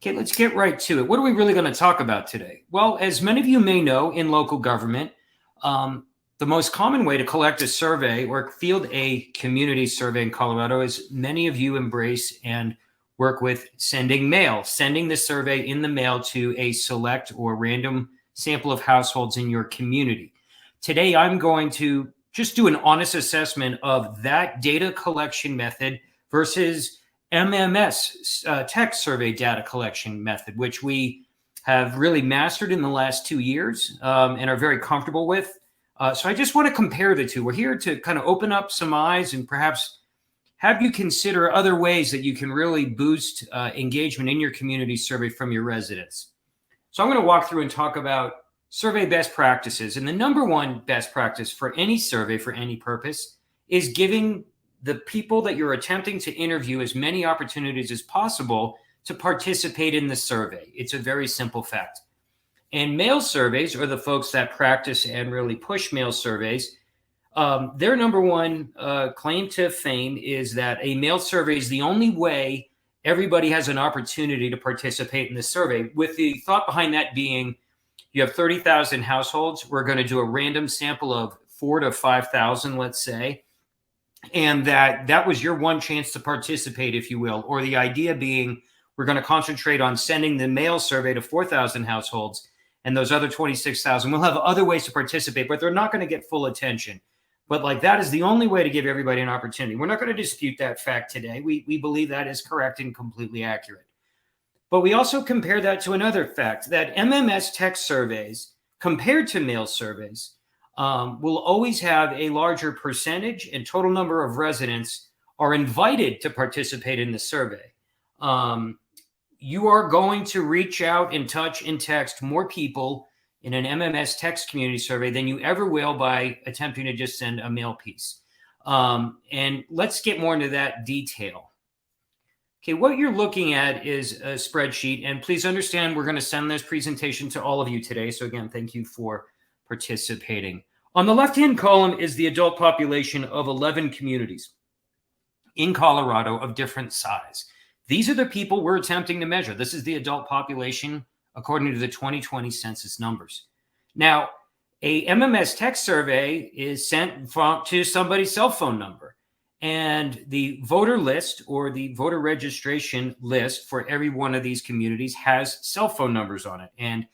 Okay, let's get right to it. What are we really going to talk about today? Well, as many of you may know, in local government, the most common way to collect a survey or field a community survey in Colorado is many of you embrace and work with sending mail, sending the survey in the mail to a select or random sample of households in your community. Today, I'm going to just do an honest assessment of that data collection method versus MMS text survey data collection method, which we have really mastered in the last 2 years and are very comfortable with. So I just want to compare the two. We're here to kind of open up some eyes and perhaps have you consider other ways that you can really boost engagement in your community survey from your residents. So I'm going to walk through and talk about survey best practices. And the number one best practice for any survey for any purpose is giving the people that you're attempting to interview as many opportunities as possible to participate in the survey. It's a very simple fact. And mail surveys, or the folks that practice and really push mail surveys, their number one claim to fame is that a mail survey is the only way everybody has an opportunity to participate in the survey, with the thought behind that being you have 30,000 households. We're going to do a random sample of 4,000 to 5,000, let's say. And that was your one chance to participate, if you will, or the idea being we're going to concentrate on sending the mail survey to 4,000 households, and those other 26,000 will have other ways to participate, but they're not going to get full attention. But like that is the only way to give everybody an opportunity. We're not going to dispute that fact today. We believe that is correct and completely accurate. But we also compare that to another fact, that MMS text surveys compared to mail surveys will always have a larger percentage and total number of residents are invited to participate in the survey. You are going to reach out and touch and text more people in an MMS text community survey than you ever will by attempting to just send a mail piece. And let's get more into that detail. Okay, what you're looking at is a spreadsheet, and please understand we're going to send this presentation to all of you today. So again, thank you for participating. On the left-hand column is the adult population of 11 communities in Colorado of different size. These are the people we're attempting to measure. This is the adult population according to the 2020 census numbers. Now, a MMS text survey is sent to somebody's cell phone number, and the voter list or the voter registration list for every one of these communities has cell phone numbers on it. And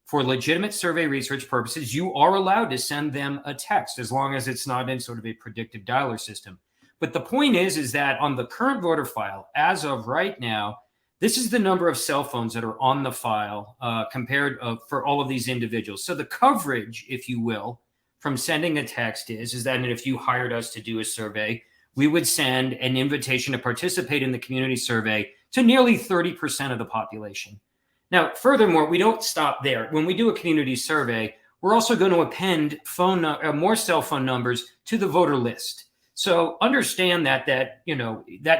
for legitimate survey research purposes, you are allowed to send them a text as long as it's not in sort of a predictive dialer system. But the point is that on the current voter file, as of right now, this is the number of cell phones that are on the file compared for all of these individuals. So the coverage, if you will, from sending a text is that if you hired us to do a survey, we would send an invitation to participate in the community survey to nearly 30% of the population. Now, furthermore, we don't stop there. When we do a community survey, we're also going to append more cell phone numbers to the voter list. So understand that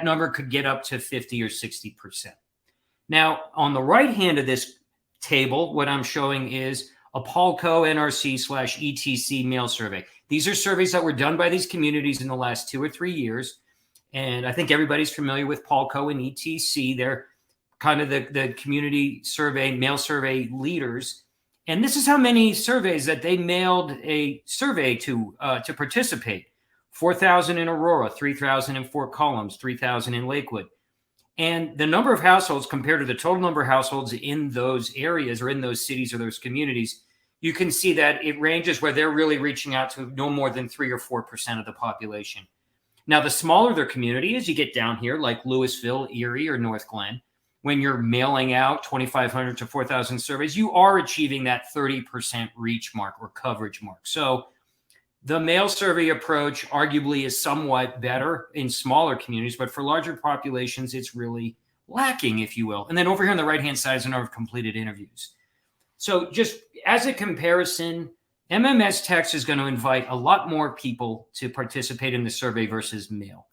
number could get up to 50 or 60%. Now, on the right hand of this table, what I'm showing is a Palco NRC/ETC mail survey. These are surveys that were done by these communities in the last 2 or 3 years. And I think everybody's familiar with Palco and ETC. They're kind of the community survey, mail survey leaders. And this is how many surveys that they mailed a survey to participate. 4,000 in Aurora, 3,000 in Fort Collins, 3,000 in Lakewood. And the number of households compared to the total number of households in those areas or in those cities or those communities, you can see that it ranges where they're really reaching out to no more than 3 or 4% of the population. Now, the smaller their community is, you get down here like Louisville, Erie, or North Glen, when you're mailing out 2,500 to 4,000 surveys, you are achieving that 30% reach mark or coverage mark. So the mail survey approach arguably is somewhat better in smaller communities, but for larger populations, it's really lacking, if you will. And then over here on the right-hand side is a number of completed interviews. So just as a comparison, MMS text is going to invite a lot more people to participate in the survey versus mail.